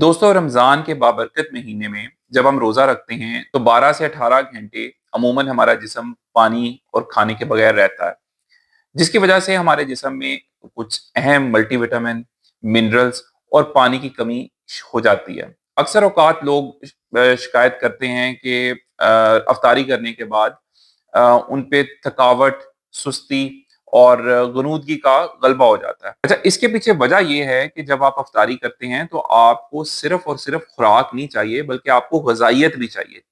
दोस्तों, रमज़ान के बाबरकत महीने में जब हम रोज़ा रखते हैं तो 12 से 18 घंटे अमूमन हमारा जिस्म पानी और खाने के बगैर रहता है, जिसकी वजह से हमारे जिस्म में कुछ अहम मल्टीविटामिन, मिनरल्स और पानी की कमी हो जाती है। अक्सर औक़ात लोग शिकायत करते हैं कि इफ्तारी करने के बाद उन पे थकावट, सुस्ती और ग़नूदगी का गलबा हो जाता है। अच्छा, इसके पीछे वजह ये है कि जब आप इफ्तारी करते हैं तो आपको सिर्फ़ और सिर्फ़ खुराक नहीं चाहिए, बल्कि आपको ग़िज़ाइयत भी चाहिए।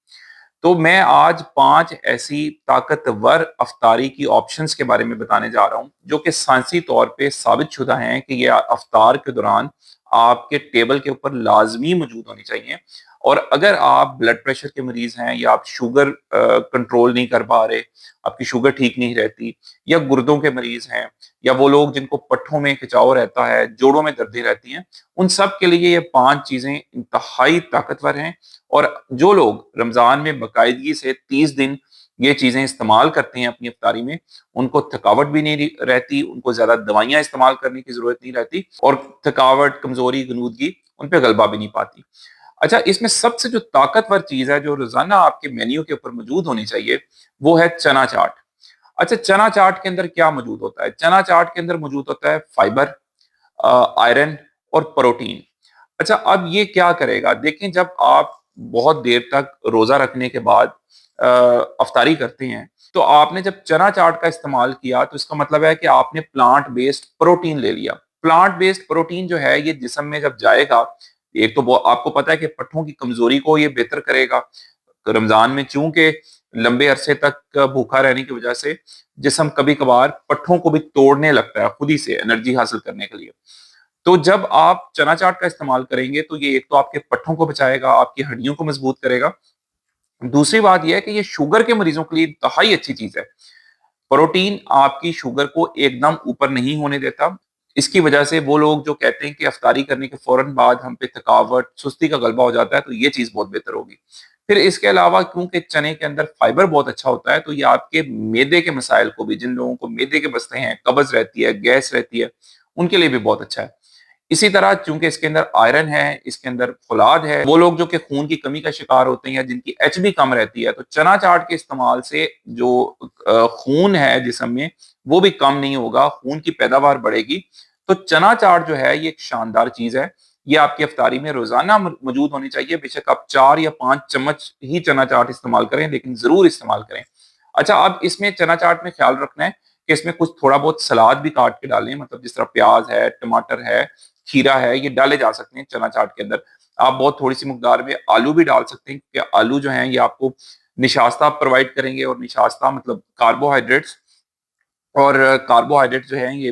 तो मैं आज 5 ऐसी ताकतवर इफ्तारी की ऑप्शंस के बारे में बताने जा रहा हूँ, जो कि साइंसी तौर पे साबित-शुदा हैं कि ये इफ्तार के दौरान आपके टेबल के ऊपर लाज़मी मौजूद होनी चाहिए। और अगर आप ब्लड प्रेशर के मरीज़ हैं या आप शुगर कंट्रोल नहीं कर पा रहे, आपकी शुगर ठीक नहीं रहती, या गुर्दों के मरीज़ हैं, या वो लोग जिनको पट्ठों में खिंचाव रहता है, जोड़ों में दर्दें रहती हैं, उन सब के लिए ये 5 चीज़ें इंतहाई ताकतवर हैं। और जो लोग रमज़ान में बाकायदगी से 30 दिन ये चीज़ें इस्तेमाल करते हैं अपनी इफ्तारी में, उनको थकावट भी नहीं रहती, उनको ज़्यादा दवाइयाँ इस्तेमाल करने की ज़रूरत नहीं रहती, और थकावट, कमज़ोरी, ग़नूदगी उन पे गलबा भी नहीं पाती। अच्छा, इसमें सबसे जो ताकतवर चीज़ है, जो रोज़ाना आपके मेन्यू के ऊपर मौजूद होनी चाहिए, वो है चना चाट। अच्छा, चना चाट के अंदर क्या मौजूद होता है? चना चाट के अंदर मौजूद होता है फाइबर, आयरन और प्रोटीन। अच्छा, अब ये क्या करेगा? देखें, जब आप बहुत देर तक रोज़ा रखने के बाद इफ्तारी करते हैं, तो आपने जब चना चाट का इस्तेमाल किया, तो इसका मतलब है कि आपने प्लांट बेस्ड प्रोटीन ले लिया। प्लांट बेस्ड प्रोटीन जो है, ये जिस्म में जब जाएगा, एक तो वो आपको पता है कि पट्ठों की कमज़ोरी को ये बेहतर करेगा। रमज़ान में चूँकि लंबे अरसे तक भूखा रहने की वजह से जिस्म कभी-कभार पट्ठों को भी तोड़ने लगता है खुद ही से एनर्जी हासिल करने के लिए। तो जब आप चना चाट का इस्तेमाल करेंगे, तो ये एक तो आपके पट्ठों को बचाएगा, आपकी हड्डियों को मजबूत करेगा। दूसरी बात ये है कि ये शुगर के मरीजों के लिए इंतहाई अच्छी चीज़ है। प्रोटीन आपकी शुगर को एकदम ऊपर नहीं होने देता। इसकी वजह से वो लोग जो कहते हैं कि इफ्तारी करने के फ़ौरन बाद हम पे थकावट, सुस्ती का गलबा हो जाता है, तो ये चीज़ बहुत बेहतर होगी। फिर इसके अलावा क्योंकि चने के अंदर फाइबर बहुत अच्छा होता है, तो ये आपके मैदे के मसाइल को भी, जिन लोगों को मैदे के मसले हैं, कब्ज़ रहती है, गैस रहती है, उनके लिए भी बहुत अच्छा है। इसी तरह चूँकि इसके अंदर आयरन है, इसके अंदर फ़ौलाद है, वो लोग जो कि खून की कमी का शिकार होते हैं या जिनकी एचबी कम रहती है, तो चना चाट के इस्तेमाल से जो खून है जिस्म में, वो भी कम नहीं होगा, खून की पैदावार बढ़ेगी। तो चना चाट जो है, ये एक शानदार चीज़ है। ये आपकी इफ्तारी में रोज़ाना मौजूद होनी चाहिए। बेशक आप 4 या 5 चम्मच ही चना चाट इस्तेमाल करें, लेकिन ज़रूर इस्तेमाल करें। अच्छा, अब इसमें चना चाट में ख़्याल रखना है कि इसमें कुछ थोड़ा बहुत सलाद भी काट के डालें, मतलब जिस तरह प्याज़ है, टमाटर है, खीरा है, ये डाले जा सकते हैं चना चाट के अंदर। आप बहुत थोड़ी-सी मकदार में आलू भी डाल सकते हैं, क्योंकि आलू जो हैं, ये आपको निशास्ता प्रोवाइड करेंगे, और निशास्ता मतलब कार्बोहाइड्रेट्स, और कार्बोहाइड्रेट जो हैं, ये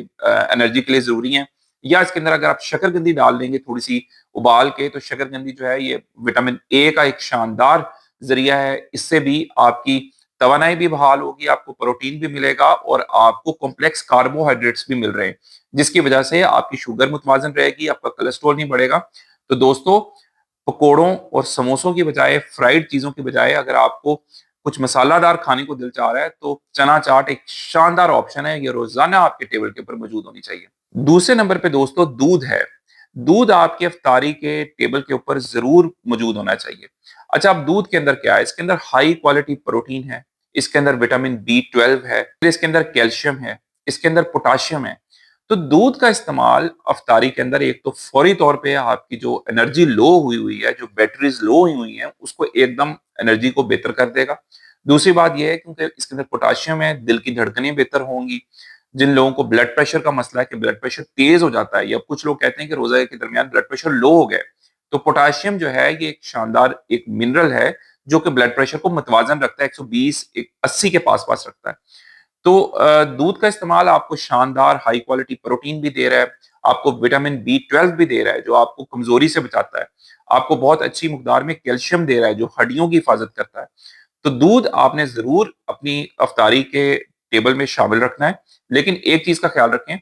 एनर्जी के लिए ज़रूरी हैं। या इसके अंदर अगर आप शकरकंदी डाल देंगे थोड़ी-सी उबाल के, तो शकरकंदी जो है, ये विटामिन ए का एक शानदार ज़रिया है। इससे भी आपकी तवानाई भी बहाल होगी, आपको प्रोटीन भी मिलेगा, और आपको कॉम्प्लेक्स कार्बोहाइड्रेट्स भी मिल रहे हैं, जिसकी वजह से आपकी शुगर मुतवाज़न रहेगी, आपका कोलेस्ट्रॉल नहीं बढ़ेगा। तो दोस्तों, पकोड़ों और समोसों की बजाय, फ्राइड चीज़ों की बजाय, अगर आपको कुछ मसालादार खाने को दिल चाह रहा है, तो चना चाट एक शानदार ऑप्शन है। ये रोज़ाना आपके टेबल के ऊपर मौजूद होनी चाहिए। दूसरे नंबर पे दोस्तों दूध है। दूध आपके इफ्तारी के टेबल के ऊपर ज़रूर मौजूद होना चाहिए। अच्छा, अब दूध के अंदर क्या है? इसके अंदर हाई क्वालिटी प्रोटीन है, इसके अंदर विटामिन बी 12 है, फिर इसके अंदर कैल्शियम है, इसके अंदर पोटेशियम है। तो दूध का इस्तेमाल इफ्तारी के अंदर एक तो फौरी तौर पे आपकी जो एनर्जी लो हुई हुई है, जो बैटरीज़ लो हुई हुई हैं, उसको एकदम एनर्जी को बेहतर कर देगा। दूसरी बात ये है, क्योंकि इसके अंदर पोटेशियम है, दिल की धड़कनें बेहतर होंगी। जिन लोगों को ब्लड प्रेशर का मसला है कि ब्लड प्रेशर तेज़ हो जाता है, या कुछ लोग कहते हैं कि रोज़ा के दरमियान ब्लड प्रेशर लो हो गया है, तो पोटेशियम जो है, ये एक शानदार एक मिनरल है, जो कि ब्लड प्रेशर को मुतवाज़न रखता है, 120 80 के पास-पास रखता है। तो दूध का इस्तेमाल आपको शानदार हाई क्वालिटी प्रोटीन भी दे रहा है, आपको विटामिन बी 12 भी दे रहा है, जो आपको कमज़ोरी से बचाता है, आपको बहुत अच्छी मकदार में कैल्शियम दे रहा है, जो हड्डियों की हिफाज़त करता है। तो दूध आपने ज़रूर अपनी इफ्तारी के टेबल में शामिल रखना है, लेकिन एक चीज़ का ख़्याल रखें,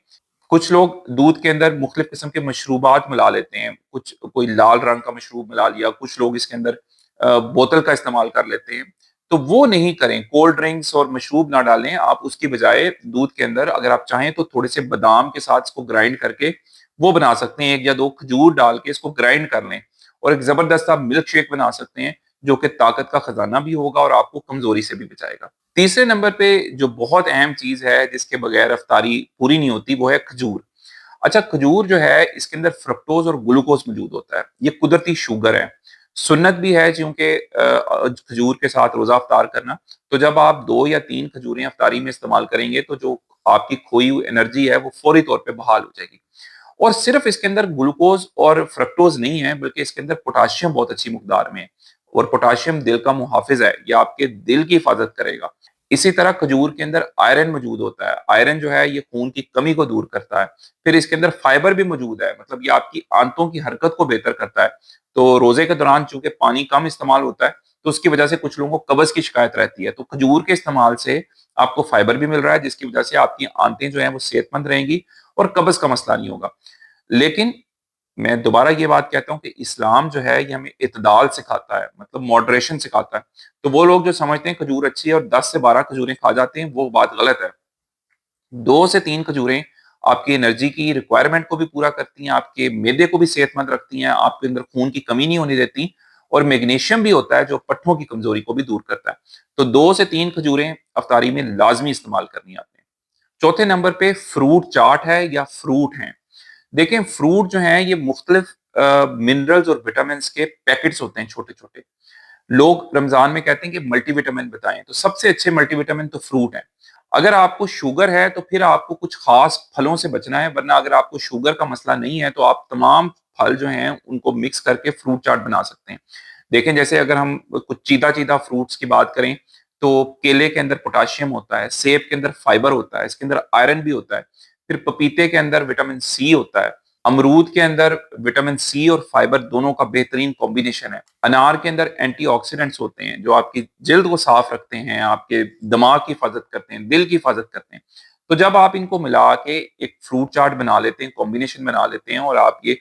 कुछ लोग दूध के अंदर मुख्तलिफ़ किस्म के मशरूबात मिला लेते हैं, कोई लाल रंग का मशरूब मिला लिया, कुछ लोग इसके अंदर बोतल का इस्तेमाल कर लेते हैं। तो वो नहीं करें, कोल्ड ड्रिंक्स और मशरूब ना डालें, आप उसकी बजाय दूध के अंदर अगर आप चाहें तो थोड़े से बादाम के साथ इसको ग्राइंड करके वो बना सकते हैं, 1 या 2 खजूर डाल के इसको ग्राइंड कर लें, और एक ज़बरदस्त आप मिल्क शेक बना सकते हैं, जो कि ताकत का खजाना भी होगा और आपको कमज़ोरी से भी बचाएगा। तीसरे नंबर पे जो बहुत अहम चीज़ है, जिसके बगैर इफ्तारी पूरी नहीं होती, वो है खजूर। अच्छा, खजूर जो है, इसके अंदर फ्रक्टोज और ग्लूकोज मौजूद होता है। ये कुदरती शुगर है। सुन्नत भी है चूंकि खजूर के साथ रोजा अफ्तार करना। तो जब आप 2 या 3 खजूरें अफ्तारी में इस्तेमाल करेंगे तो जो आपकी खोई हुई एनर्जी है वो फौरी तौर पे बहाल हो जाएगी। और सिर्फ इसके अंदर ग्लूकोज और फ्रक्टोज नहीं है, बल्कि इसके अंदर पोटाशियम बहुत अच्छी मकदार में है। और पोटाशियम दिल का मुहाफिज है, ये आपके दिल की हिफाजत करेगा। इसी तरह खजूर के अंदर आयरन मौजूद होता है। आयरन जो है, ये खून की कमी को दूर करता है। फिर इसके अंदर फाइबर भी मौजूद है, मतलब ये आपकी आंतों की हरकत को बेहतर करता है। तो रोजे के दौरान चूंकि पानी कम इस्तेमाल होता है, तो उसकी वजह से कुछ लोगों को कब्ज की शिकायत रहती है। तो खजूर के इस्तेमाल से आपको फाइबर भी मिल रहा है, जिसकी वजह से आपकी आंतें जो हैं वो सेहतमंद रहेंगी और कब्ज का मसला नहीं होगा। लेकिन मैं दोबारा ये बात कहता हूँ कि इस्लाम जो है, ये हमें इत्दाल सिखाता है, मतलब मॉडरेशन सिखाता है। तो वो लोग जो समझते हैं खजूर अच्छी है और 10 से 12 खजूरें खा जाते हैं, वो बात गलत है। 2 से 3 खजूरें आपकी एनर्जी की रिक्वायरमेंट को भी पूरा करती हैं, आपके मैदे को भी सेहतमंद रखती हैं, आपके अंदर खून की कमी नहीं होने देती। और मैग्नीशियम भी होता है जो पट्ठों की कमजोरी को भी दूर करता है। तो 2 से 3 खजूरें अफ्तारी में लाजमी इस्तेमाल करनी आती हैं। चौथे नंबर पे फ्रूट चाट है या फ्रूट है। देखें, फ्रूट जो है, ये मुख्तलिफ मिनरल्स और विटामिन के पैकेट्स होते हैं छोटे छोटे। लोग रमजान में कहते हैं कि मल्टीविटामिन बताएं, तो सबसे अच्छे मल्टीविटामिन तो फ्रूट हैं। अगर आपको शुगर है तो फिर आपको कुछ खास फलों से बचना है, वरना अगर आपको शुगर का मसला नहीं है तो आप तमाम फल जो हैं उनको मिक्स करके फ्रूट चाट बना सकते हैं। देखें, जैसे अगर हम कुछ चीता चीता फ्रूट्स की बात करें, तो केले के अंदर पोटाशियम होता है, सेब के अंदर फाइबर होता है, इसके अंदर आयरन भी होता है। फिर पपीते के अंदर विटामिन सी होता है। अमरूद के अंदर विटामिन सी और फाइबर दोनों का बेहतरीन कॉम्बिनेशन है। अनार के अंदर एंटीऑक्सीडेंट्स होते हैं जो आपकी जिल्द को साफ रखते हैं, आपके दिमाग की हिफाजत करते हैं, दिल की हिफाजत करते हैं। तो जब आप इनको मिला के एक फ्रूट चाट बना लेते हैं, कॉम्बिनेशन बना लेते हैं, और आप ये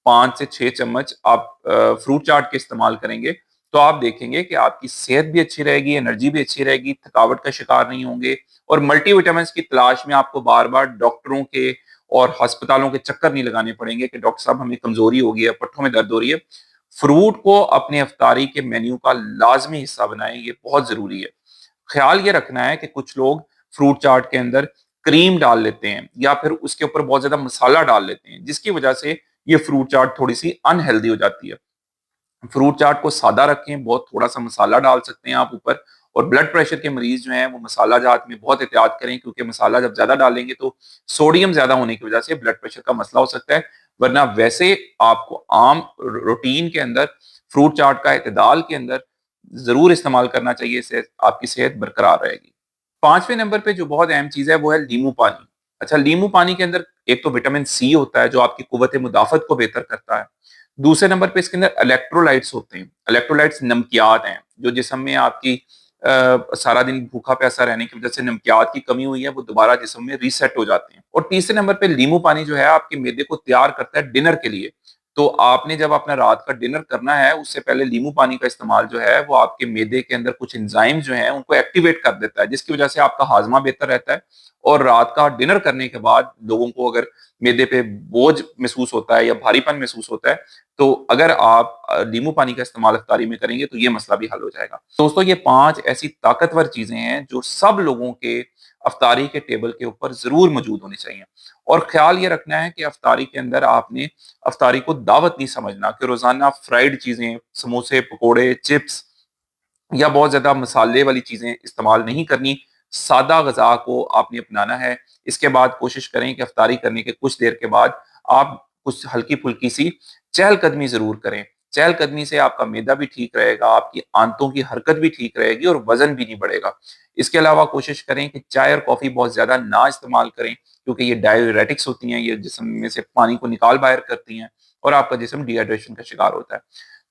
5 से 6 चम्मच आप फ्रूट चाट के इस्तेमाल करेंगे, तो आप देखेंगे कि आपकी सेहत भी अच्छी रहेगी, एनर्जी भी अच्छी रहेगी, थकावट का शिकार नहीं होंगे। और मल्टीविटामिन की तलाश में आपको बार बार डॉक्टरों के और अस्पतालों के चक्कर नहीं लगाने पड़ेंगे कि डॉक्टर साहब हमें कमजोरी हो गई है, पट्टों में दर्द हो रही है। फ्रूट को अपने अफ्तारी के मेन्यू का लाजमी हिस्सा बनाएं, ये बहुत जरूरी है। ख्याल ये रखना है कि कुछ लोग फ्रूट चाट के अंदर क्रीम डाल लेते हैं या फिर उसके ऊपर बहुत ज्यादा मसाला डाल लेते हैं, जिसकी वजह से ये फ्रूट चाट थोड़ी सी अनहेल्दी हो जाती है। फ्रूट चाट को सादा रखें, बहुत थोड़ा सा मसाला डाल सकते हैं आप ऊपर। और ब्लड प्रेशर के मरीज जो हैं वो मसाला जात में बहुत एहतियात करें, क्योंकि मसाला जब ज्यादा डालेंगे तो सोडियम ज्यादा होने की वजह से ब्लड प्रेशर का मसला हो सकता है। वरना वैसे आपको आम रूटीन के अंदर फ्रूट चाट का इतदाल के अंदर जरूर इस्तेमाल करना चाहिए, इससे आपकी सेहत बरकरार रहेगी। 5वें नंबर पे जो बहुत अहम चीज है वो है नींबू पानी। अच्छा, नींबू पानी के अंदर एक तो विटामिन सी होता है जो आपकी कुव्वत मुदाफत को बेहतर करता है। दूसरे नंबर पे इसके अंदर इलेक्ट्रोलाइट्स होते हैं। इलेक्ट्रोलाइट्स नमकियात हैं जो जिस्म में आपकी सारा दिन भूखा प्यासा रहने की वजह से नमकियात की कमी हुई है, वो दोबारा जिस्म में रीसेट हो जाते हैं। और तीसरे नंबर पे नींबू पानी जो है आपके मैदे को तैयार करता है डिनर के लिए। तो आपने जब अपना रात का डिनर करना है, उससे पहले नींबू पानी का इस्तेमाल जो है वो आपके मैदे के अंदर कुछ एंजाइम जो है उनको एक्टिवेट कर देता है, जिसकी वजह से आपका हाजमा बेहतर रहता है। और रात का डिनर करने के बाद लोगों को अगर मैदे पे बोझ महसूस होता है या भारीपन महसूस होता है, तो अगर आप नींबू पानी का इस्तेमाल इफ्तारी में करेंगे तो ये मसला भी हल हो जाएगा। दोस्तों, ये 5 ऐसी ताकतवर चीजें हैं जो सब लोगों के अफ्तारी के टेबल के ऊपर जरूर मौजूद होनी चाहिए। और ख्याल ये रखना है कि अफ्तारी के अंदर आपने अफ्तारी को दावत नहीं समझना कि रोजाना फ्राइड चीजें, समोसे, पकोड़े, चिप्स या बहुत ज्यादा मसाले वाली चीजें इस्तेमाल नहीं करनी। सादा गजा को आपने अपनाना है। इसके बाद कोशिश करें कि अफ्तारी करने के कुछ देर के बाद आप कुछ हल्की फुल्की सी चहलकदमी जरूर करें। चहलकदमी से आपका मैदा भी ठीक रहेगा, आपकी आंतों की हरकत भी ठीक रहेगी और वजन भी नहीं बढ़ेगा। इसके अलावा कोशिश करें कि चाय और कॉफी बहुत ज्यादा ना इस्तेमाल करें, क्योंकि ये डाययूरेटिक्स होती हैं, ये जिस्म में से पानी को निकाल बाहर करती हैं और आपका जिस्म डिहाइड्रेशन का शिकार होता है।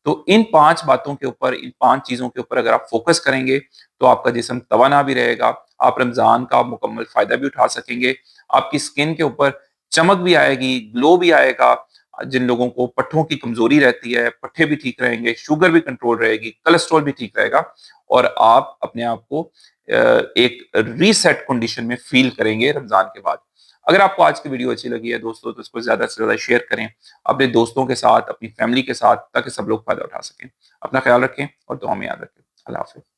तो इन 5 बातों के ऊपर, इन 5 चीजों के ऊपर अगर आप फोकस करेंगे तो आपका जिस्म तवाना भी रहेगा, आप रमजान का मुकम्मल फायदा भी उठा सकेंगे, आपकी स्किन के ऊपर चमक भी आएगी, ग्लो भी आएगा। जिन लोगों को पट्ठों की कमजोरी रहती है, पट्ठे भी ठीक रहेंगे, शुगर भी कंट्रोल रहेगी, कोलेस्ट्रॉल भी ठीक रहेगा, और आप अपने आप को एक रीसेट कंडीशन में फील करेंगे रमजान के बाद। अगर आपको आज की वीडियो अच्छी लगी है दोस्तों तो इसको ज़्यादा से ज़्यादा शेयर करें अपने दोस्तों के साथ, अपनी फैमिली के साथ, ताकि सब लोग फ़ायदा उठा सकें। अपना ख़्याल रखें और दुआ में याद रखें। अल्लाह हाफ़िज़।